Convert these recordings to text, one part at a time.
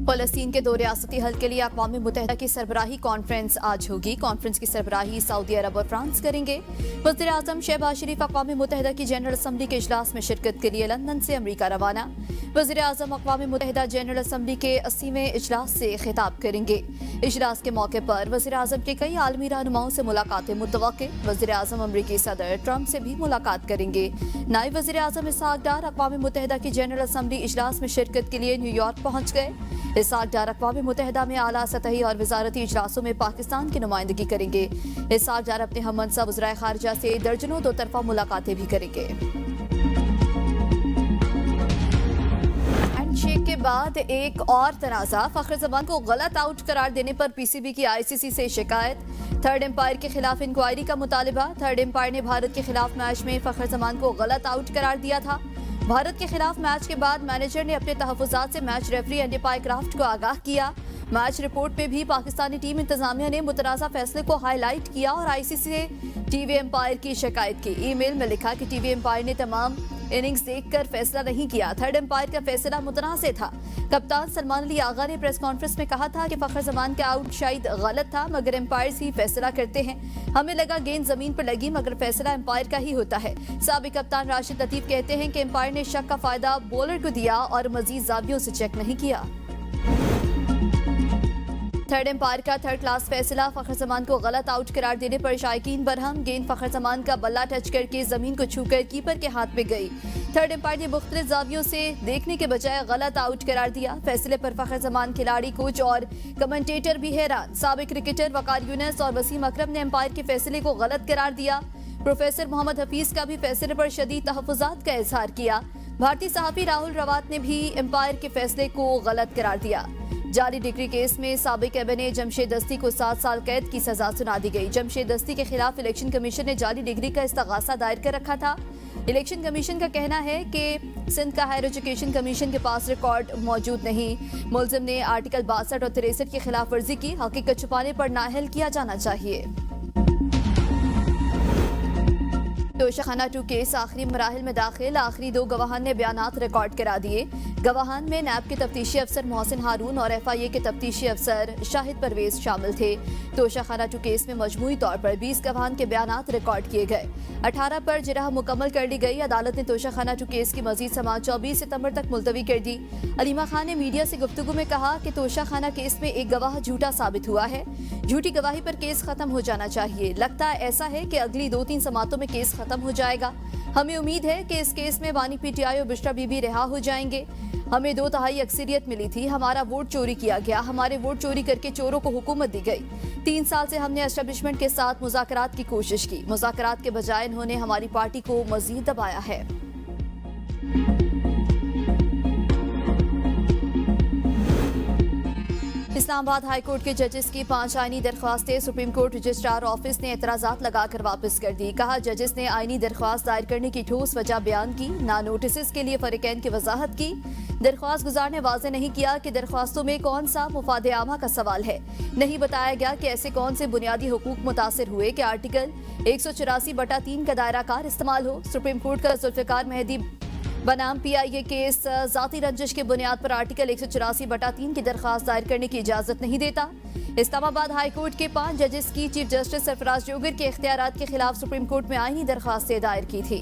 फ़लस्तीन के 2 रियासती हल के लिए अक़वाम मुत्तहिदा की सरबराही कॉन्फ्रेंस आज होगी। कॉन्फ्रेंस की सरबराही सऊदी अरब और फ्रांस करेंगे। वज़ीर आज़म शहबाज शरीफ अक़वाम मुत्तहिदा की जनरल असम्बली के इजलास में शिरकत के लिए लंदन से अमरीका रवाना। वज़ीर आज़म अक़वाम मुत्तहिदा जनरल असम्बली के 80वें इजलास से खिताब करेंगे। इजलास के मौके पर वज़ीर आज़म के कई आलमी रहनुमाओं से मुलाकातें मुतवक्के। वज़ीर आज़म अमरीकी सदर ट्रंप से भी मुलाकात करेंगे। नायब वज़ीर आज़म इसहाक डार अक़वाम मुत्तहिदा की जनरल असम्बली इजलास में शिरकत के लिए न्यूयॉर्क पहुँच गए। इसहाक डार अक़वाम मुत्तहिदा में आला सतही और वजारती इजलासों में पाकिस्तान की नुमाइंदगी करेंगे। इसहाक डार अपने हम मनसब वज़राए खारजा से दर्जनों दो तरफा मुलाकातें भी करेंगे। हैंडशेक के बाद एक और तनाज़ा, फ़ख्र ज़मान को गलत आउट करार देने पर पीसीबी की आईसीसी से शिकायत। थर्ड एम्पायर के खिलाफ इंक्वायरी का मुतालिबा। थर्ड एम्पायर ने भारत के खिलाफ मैच में फ़ख्र ज़मान को गलत आउट करार दिया था। भारत के खिलाफ मैच के बाद मैनेजर ने अपने तहफ़्फ़ुज़ात से मैच रेफरी एंडी पाइक्राफ्ट को आगाह किया। मैच रिपोर्ट में भी पाकिस्तानी टीम इंतजामिया ने मुतनाज़ा फैसले को हाईलाइट किया और आईसीसी से टीवी एम्पायर की शिकायत की। ईमेल में लिखा कि टीवी एम्पायर ने तमाम इनिंग्स देखकर फैसला नहीं किया। थर्ड एम्पायर का फैसला मुतनाज़ था। कप्तान सलमान अली आगा ने प्रेस कॉन्फ्रेंस में कहा था कि फ़ख्र ज़मान का आउट शायद गलत था, मगर एम्पायर्स ही फैसला करते हैं। हमें लगा गेंद जमीन पर लगी, मगर फैसला एम्पायर का ही होता है। साबिक कप्तान राशिद लतीफ़ कहते हैं कि एम्पायर ने शक का फायदा बॉलर को दिया और मजीद जावियों से चेक नहीं किया। थर्ड एम्पायर का थर्ड क्लास फैसला। फ़ख्र ज़मान को गलत आउट करार देने पर शायकीन बरहम। गेंद फ़ख्र ज़मान का बल्ला टच करके जमीन को छूकर कीपर के हाथ में गई। थर्ड एम्पायर ने मुख्तलिफ जावियों से देखने के बजाय गलत आउट करार दिया। फैसले पर फ़ख्र ज़मान खिलाड़ी, कोच और कमेंटेटर भी हैरान। साबिक क्रिकेटर वकार यूनुस और वसीम अकरम ने एम्पायर के फैसले को गलत करार दिया। प्रोफेसर मोहम्मद हफीज का भी फैसले पर शदीद तहफ़्फ़ुज़ात का इजहार किया। भारतीय सहाफ़ी राहुल रवात ने भी एम्पायर के फैसले को गलत करार दिया। जाली डिग्री केस में साबिक एमएनए जमशेद दस्ती को 7 साल कैद की सजा सुना दी गई। जमशेद दस्ती के खिलाफ इलेक्शन कमीशन ने जाली डिग्री का इस्तगासा दायर कर रखा था। इलेक्शन कमीशन का कहना है कि सिंध का हायर एजुकेशन कमीशन के पास रिकॉर्ड मौजूद नहीं। मुलजिम ने आर्टिकल 62 और 63 की खिलाफ वर्जी की। हकीकत छुपाने पर नाअहल किया जाना चाहिए। तोशाखाना 2 केस आखिरी मराहिल में दाखिल। आखिरी 2 गवाहान ने बयानात रिकॉर्ड करा दिए। गवाहान में नैब के तफ्तीशी अफसर मोहसिन हारून और FIA के तफ्तीशी अफसर शाहिद परवेज शामिल थे। तोशाखाना 2 केस में मजमूई तौर पर 20 गवाहान के बयानात रिकॉर्ड किए गए। 18 पर जिरह मुकम्मल कर ली गई। अदालत ने तोशाखाना 2 केस की मजीद समाअत 24 सितंबर तक मुलतवी कर दी। अलीमा खान ने मीडिया से गुफ्तगू में कहा कि तोशाखाना केस में एक गवाह झूठा साबित हुआ है। झूठी गवाही पर केस खत्म हो जाना चाहिए। लगता ऐसा है कि अगली 2-3 समातों में केस खत्म हो जाएगा। हमें उम्मीद है कि इस केस में बानी PTI और बिश्रा बीबी रिहा हो जाएंगे। हमें 2/3 अक्सरियत मिली थी। हमारा वोट चोरी किया गया। हमारे वोट चोरी करके चोरों को हुकूमत दी गई। 3 साल से हमने एस्टेब्लिशमेंट के साथ मुज़ाकरात की कोशिश की। मुज़ाकरात के बजाय इन्होंने हमारी पार्टी को मजीद दबाया है। इस्लामाबाद हाई कोर्ट के जजेस की 5 आईनी दरख्वास्तें सुप्रीम कोर्ट रजिस्ट्रार ऑफिस ने एतराज़ात लगाकर वापस कर दी। कहा, जजेस ने आईनी दरख्वास्त दायर करने की ठोस वजह बयान की, ना नोटिस के लिए फरीकैन की वजाहत की। दरख्वास्त गुजार ने वाज़ेह नहीं किया कि दरख्वास्तों में कौन सा मुफाद आमा का सवाल है। नहीं बताया गया कि ऐसे कौन से बुनियादी हुकूक मुतासिर हुए कि आर्टिकल 184/3 का दायरा कार इस्तेमाल हो। सुप्रीम कोर्ट का जुल्फ़िकार मेहदी बनाम PIA केस जाती रंजिश के बुनियाद पर आर्टिकल 184/3 की दरख्वास्त दायर करने की इजाजत नहीं देता। इस्लामाबाद हाई कोर्ट के 5 जजेस की चीफ जस्टिस सरफराज जोगर के इख्तियारात के खिलाफ सुप्रीम कोर्ट में आईनी दरख्वास्तें दायर की थी।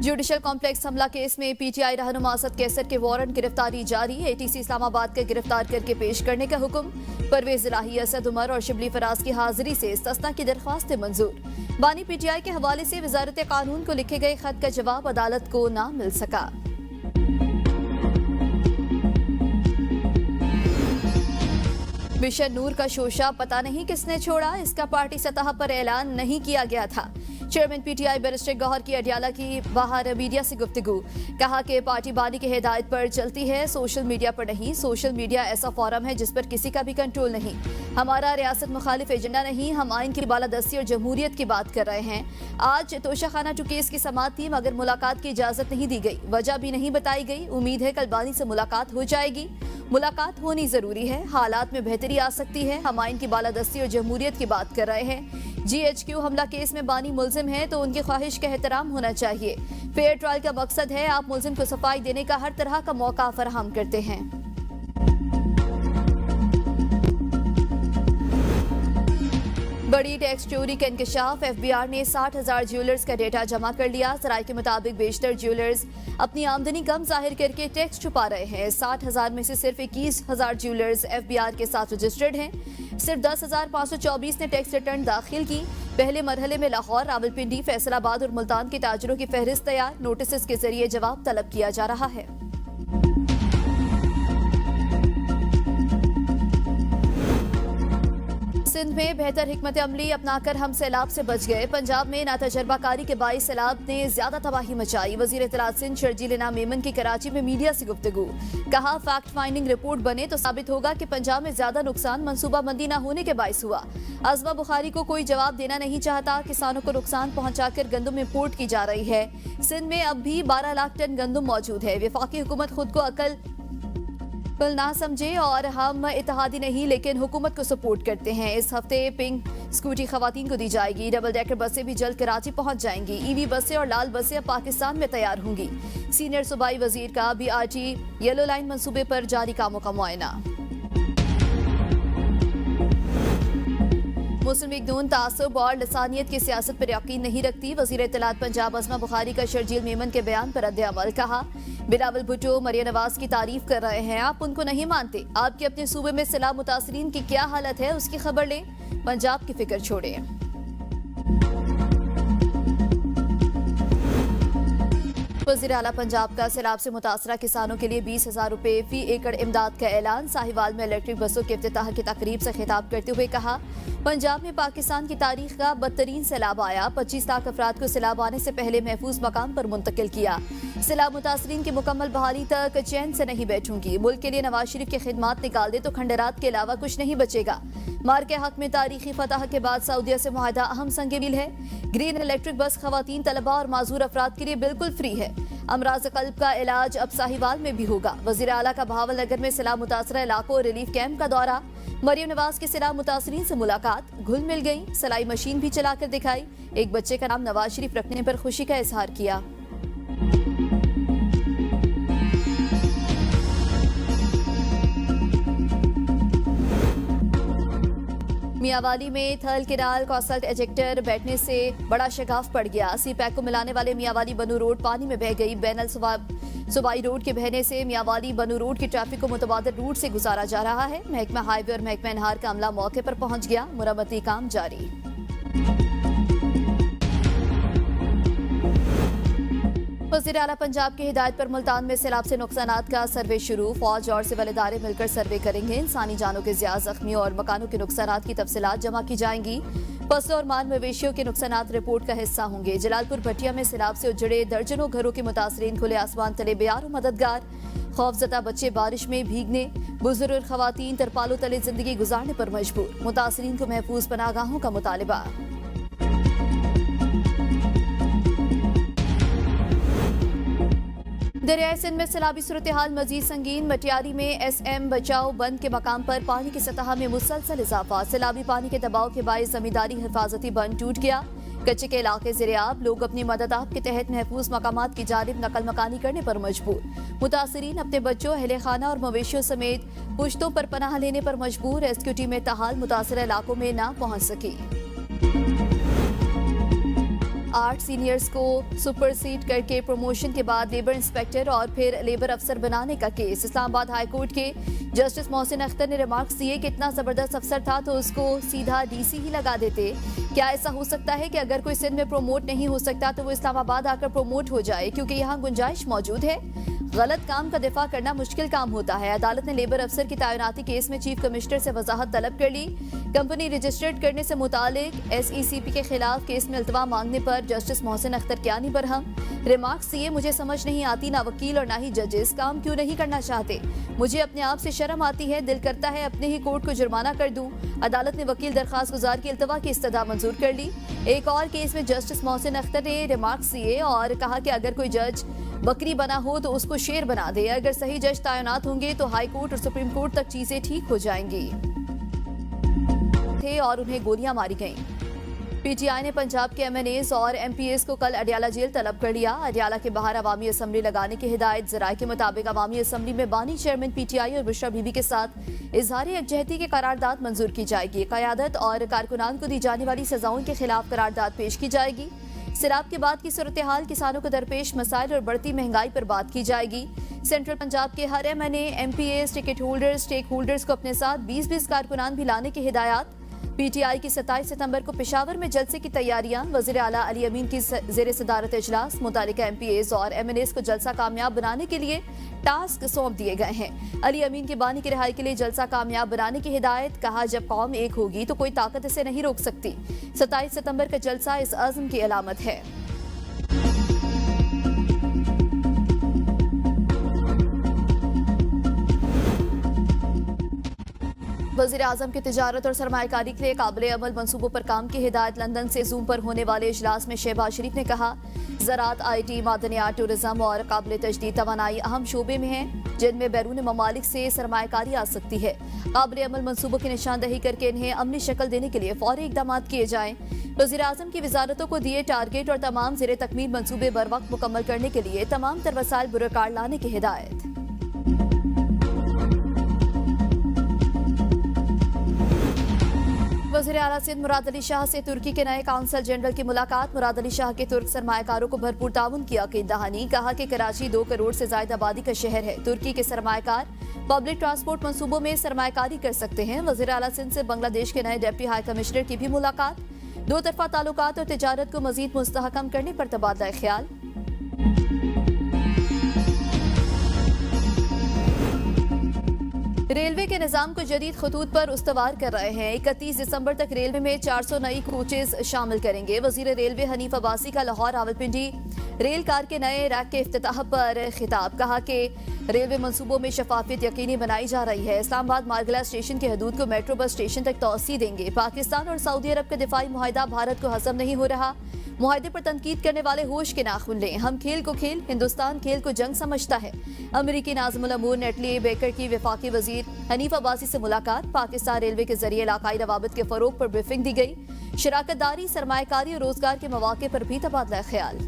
जुडिशल कॉम्प्लेक्स हमला केस में PTI रहनुमा असद कैसर के वारंट गिरफ्तारी जारी। ATC इस्लामाबाद का गिरफ्तार करके पेश करने का हुक्म। परवेज इलाही, असद उमर और शिबली फराज की हाजिरी से इस्तिस्ना की दरख्वास्तें मंजूर। बानी PTI के हवाले से वजारत कानून को लिखे गए खत का जवाब अदालत को ना मिल सका। मिशन नूर का शोशा पता नहीं किसने छोड़ा। इसका पार्टी सतह पर ऐलान नहीं किया गया था। चेयरमैन PTI बैरिस्टर गौहर की अडियाला की बाहर मीडिया से गुफ्तगू। कहा कि पार्टी बानी की हिदायत पर चलती है, सोशल मीडिया पर नहीं। सोशल मीडिया ऐसा फोरम है जिस पर किसी का भी कंट्रोल नहीं। हमारा रियासत मुखालिफ एजेंडा नहीं। हम आइन की बालादस्ती और जमहूरियत की बात कर रहे हैं। आज तोशाखाना 2 केस की समाअत थी, मगर मुलाकात की इजाजत नहीं दी गई। वजह भी नहीं बताई गई। उम्मीद है कल बानी से मुलाकात हो जाएगी। मुलाकात होनी जरूरी है। हालात में बेहतरी आ सकती है। हम आइन की बालादस्ती और जमहूरियत की बात कर रहे हैं। GHQ हमला केस में बानी मुल्जिम है तो उनकी ख्वाहिश का एहतराम होना चाहिए। फेयर ट्रायल का मकसद है आप मुल्जिम को सफाई देने का हर तरह का मौका फराहम करते हैं। बड़ी टैक्स चोरी का इंकशाफ, FBR ने 60,000 ज्वेलर्स का डेटा जमा कर लिया। जराये के मुताबिक बेशतर ज्वेलर्स अपनी आमदनी कम जाहिर करके टैक्स छुपा रहे हैं। 60,000 में से सिर्फ 21,000 ज्वेलर्स FBR के साथ रजिस्टर्ड हैं। सिर्फ 10,524 ने टैक्स रिटर्न दाखिल की। पहले मरहले में लाहौर, रावलपिंडी, फैसलाबाद और मुल्तान के ताजरों की फहरिस्त तैयार, नोटिस के जरिए जवाब तलब किया जा रहा है। सिंध में बेहतर हिकमत अमली अपनाकर हम सैलाब से बच गए। पंजाब में नातजर्बाकारी के बाईस सैलाब ने ज्यादा तबाही मचाई। वजीर इत्तलात सिंध शर्जील इनाम मेमन की कराची में मीडिया से गुफ्तगू, कहा फैक्ट फाइंडिंग रिपोर्ट बने तो साबित होगा कि पंजाब में ज्यादा नुकसान मनसूबाबंदी न होने के बाइस हुआ। अज़मा बुखारी को कोई जवाब देना नहीं चाहता। किसानों को नुकसान पहुंचाकर गंदम इम्पोर्ट की जा रही है। सिंध में अब भी 12 लाख टन गंदम मौजूद है। वफाकी हुकूमत खुद को अकल ना समझे और हम इत्तेहादी नहीं लेकिन हुकूमत को सपोर्ट करते हैं। इस हफ्ते पिंक स्कूटी खवातीन को दी जाएगी। डबल डेकर बसें भी जल्द कराची पहुंच जाएंगी। EV बसें और लाल बसें अब पाकिस्तान में तैयार होंगी। सीनियर सूबाई वजीर का BRT येलो लाइन मंसूबे पर जारी कामों का मुआयना। मुस्लिम लीग नून तासुब और लसानियत की सियासत पर यकीन नहीं रखती। वजीर इत्तलात पंजाब अज़मा बुखारी का शर्जील मेमन के बयान पर रद्द-ए-अमल, कहा बिलावल भुट्टो मरियम नवाज की तारीफ कर रहे हैं, आप उनको नहीं मानते। आपके अपने सूबे में सैलाब मुतासरीन की क्या हालत है उसकी खबर लें, पंजाब की फिक्र छोड़ें। वज़ीर आला पंजाब का सैलाब से मुतासरा किसानों के लिए 20,000 रुपए फी एकड़ इमदाद का ऐलान। साहिवाल में इलेक्ट्रिक बसों के इफ्तिताह की तकरीब से खिताब करते हुए कहा पंजाब में पाकिस्तान की तारीख का बदतरीन सैलाब आया। 25 लाख अफराद को सैलाब आने से पहले महफूज मकाम पर मुंतकिल किया। सैलाब मुतासरीन की मुकम्मल बहाली तक चैन से नहीं बैठूंगी। मुल्क के लिए नवाज शरीफ की खिदमात निकाल दे तो खंडरात के अलावा कुछ नहीं बचेगा। मार के हक में तारीखी फतह के बाद सऊदीया से मुआहदा अहम संग मील है। ग्रीन इलेक्ट्रिक बस खवातीन, तलबा और माजूर अफराद के लिए बिल्कुल फ्री है। अमराज कल्ब का इलाज अब साहिवाल में भी होगा। वजीर आला का बहावलनगर में सैलाब मुतासरा इलाकों और रिलीफ कैंप का दौरा। मरियम नवाज के सैलाब मुतासरीन से मुलाकात, घुल मिल गई, सलाई मशीन भी चलाकर दिखाई। एक बच्चे का नाम नवाज शरीफ रखने पर खुशी का इजहार किया। मियावाली में थर्ल केनाल कॉसल्ट एजेक्टर बैठने से बड़ा शगाफ पड़ गया। सी पैक को मिलाने वाले मियावाली बनू रोड पानी में बह गई। बैनल सुबाई रोड के बहने से मियावाली बनू रोड की ट्रैफिक को मुतबादिल रूट से गुजारा जा रहा है। महकमा हाईवे और महकमा नहार का अमला मौके पर पहुंच गया। मुरम्मती काम जारी। वज़ीर आला पंजाब की हिदायत पर मुल्तान में सैलाब से नुकसानात का सर्वे शुरू। फौज और सिविल इदारे मिलकर सर्वे करेंगे। इंसानी जानों के ज़िया, जख्मियों और मकानों के नुकसानात की तफसीलात जमा की जाएंगी। फसलों और माल मवेशियों के नुकसानात रिपोर्ट का हिस्सा होंगे। जलालपुर भटिया में सैलाब से उजड़े दर्जनों घरों के मुतासरीन खुले आसमान तले बेयार और मददगार। खौफजदा बच्चे बारिश में भीगने, बुजुर्ग और खवातीन तरपालों तले जिंदगी गुजारने पर मजबूर। मुतासरीन को महफूज पनाहगाहों का मुतालिबा। दरियाए सिंध में सैलाबी सूरत हाल मजीद संगीन। मटियारी में SM बचाओ बंद के मकाम पर पानी की सतह में मुसलसल इजाफा। सैलाबी पानी के दबाव के बायस जमींदारी हिफाजती बंद टूट गया। कच्चे के इलाके ज़ेरे-आब, लोग अपनी मदद आप के तहत महफूज मकामात की जानिब नकल मकानी करने पर मजबूर। मुतासरीन अपने बच्चों, अहले खाना और मवेशियों समेत पुश्तों पर पनाह लेने पर मजबूर। SQT में ताहाल मुतासर इलाकों में ना पहुंच सकी। 8 सीनियर्स को सुपरसीड करके प्रमोशन के बाद लेबर इंस्पेक्टर और फिर लेबर अफसर बनाने का केस। इस्लामाबाद हाई कोर्ट के जस्टिस मोहसिन अख्तर ने रिमार्क्स दिए कि इतना जबरदस्त अफसर था तो उसको सीधा DC ही लगा देते। क्या ऐसा हो सकता है कि अगर कोई सिंध में प्रमोट नहीं हो सकता तो वो इस्लामाबाद आकर प्रमोट हो जाए, क्योंकि यहाँ गुंजाइश मौजूद है। गलत काम का दिफा करना मुश्किल काम होता है। अदालत ने लेबर अफसर की तैनाती केस में चीफ कमिश्नर से वजाहत तलब कर ली। कंपनी रजिस्टर्ड करने से मुतालिक SECP के खिलाफ केस में इल्तवा मांगने पर जस्टिस मोहसिन अख्तर क्या नहीं बरहम। रिमार्क्स दिए, मुझे समझ नहीं आती ना वकील और ना ही जजेस काम क्यों नहीं करना चाहते। मुझे अपने आप से शर्म आती है, दिल करता है अपने ही कोर्ट को जुर्माना कर दूं। अदालत ने वकील दरखास्त गुजार की इल्तवा की इस्तदा मंजूर कर ली। एक और केस में जस्टिस मोहसिन अख्तर ने रिमार्क्स दिए और कहा कि अगर कोई जज बकरी बना हो तो उसको शेर बना दे। अगर सही जज तैनात होंगे तो हाई कोर्ट और सुप्रीम कोर्ट तक चीजें ठीक हो जाएंगी। थे और उन्हें गोलियां मारी गईं। पीटीआई ने पंजाब के एमएनएस और एमपीएस को कल अडियाला जेल तलब कर लिया। अडियाला के बाहर अवामी असम्बली लगाने की हिदायत। जराये के मुताबिक अवामी असम्बली में बानी चेयरमैन पीटीआई और बुशरा बीबी के साथ इजहारी यकजहती की करारदाद मंजूर की जाएगी। क़यादत और कारकुनान को दी जाने वाली सजाओं के खिलाफ करारदाद पेश की जाएगी। सैलाब के बाद की सूरत हाल, किसानों को दरपेश मसाइल और बढ़ती महंगाई पर बात की जाएगी। सेंट्रल पंजाब के हर MNA, MPs, ticket holders, stake holders को अपने साथ 20-20 कारकुनान भी लाने की हिदायत। पीटीआई की 27 सितंबर को पेशावर में जलसे की तैयारियां। वज़ीर आला अली अमीन की ज़ेर सदारत इजलास। मुतालिका एमपीएस और एमएनएस को जलसा कामयाब बनाने के लिए टास्क सौंप दिए गए हैं। अली अमीन के बानी की रिहाई के लिए जलसा कामयाब बनाने की हिदायत। कहा, जब कौम एक होगी तो कोई ताकत इसे नहीं रोक सकती। 27 सितंबर का जलसा इस अज़्म की अलामत है। वज़ीर आज़म की तिजारत और सरमायाकारी के लिए काबिल अमल मंसूबों पर काम की हिदायत। लंदन से जूम पर होने वाले इजलास में शहबाज शरीफ ने कहा, ज़राअत, IT, मादनियात, टूरिज्म और काबिल तजदीद तवानाई अहम शोबे में हैं जिनमें बैरून ममालिक से सरमायाकारी आ सकती है। काबिल अमल मंसूबों की निशानदही करके इन्हें अमली शक्ल देने के लिए फौरी इकदाम किए जाएं। वज़ीर आज़म की वजारतों को दिए टारगेट और तमाम ज़ेर तकमील मंसूबे बर वक्त मुकम्मल करने के लिए तमाम तर वसाइल बुरकार लाने की हिदायत। वज़ीर आला सिंध मुराद अली शाह से तुर्की के नए काउंसल जनरल की मुलाकात। मुराद अली शाह के तुर्क सरमायाकारों को भरपूर ताउन की यकीन दहानी। कहा कि कराची 2 करोड़ से ज्यादा आबादी का शहर है। तुर्की के सरमायाकार पब्लिक ट्रांसपोर्ट मंसूबों में सरमायाकारी कर सकते हैं। वज़ीर आला सिंध से बांग्लादेश के नए डिप्टी हाई कमिश्नर की भी मुलाकात। 2 तरफा ताल्लुकात और तिजारत को मजीद मुस्तहकम करने पर तबादला ख्याल। रेलवे के निजाम को जदीद खतूत पर उस्तवार कर रहे हैं। 31 दिसंबर तक रेलवे में 400 नई कोचेज शामिल करेंगे। वजीर रेलवे हनीफ अब्बासी का लाहौर रावलपिंडी रेल कार के नए रैक के इफ्तिताह पर खिताब। कहा कि रेलवे मंसूबों में शफाफियत यकीनी बनाई जा रही है। इस्लामाबाद मारगला स्टेशन की हदूद को मेट्रो बस स्टेशन तक तोसी देंगे। पाकिस्तान और सऊदी अरब का दिफाई मुआहिदा भारत को हजम नहीं हो रहा। मुआहिदे पर तनकीद करने वाले होश के नाखून लें। हम खेल को खेल, हिंदुस्तान खेल को जंग समझता है। अमरीकी नाज़िमुल अमूर नेटली बेकर की वफाकी वजीर हनीफ अब्बासी से मुलाकात। पाकिस्तान रेलवे के जरिए इलाकाई रवाबित के फरोग पर ब्रीफिंग दी गई। शराकतदारी, सरमायाकारी और रोजगार के मौके पर भी तबादला ख्याल।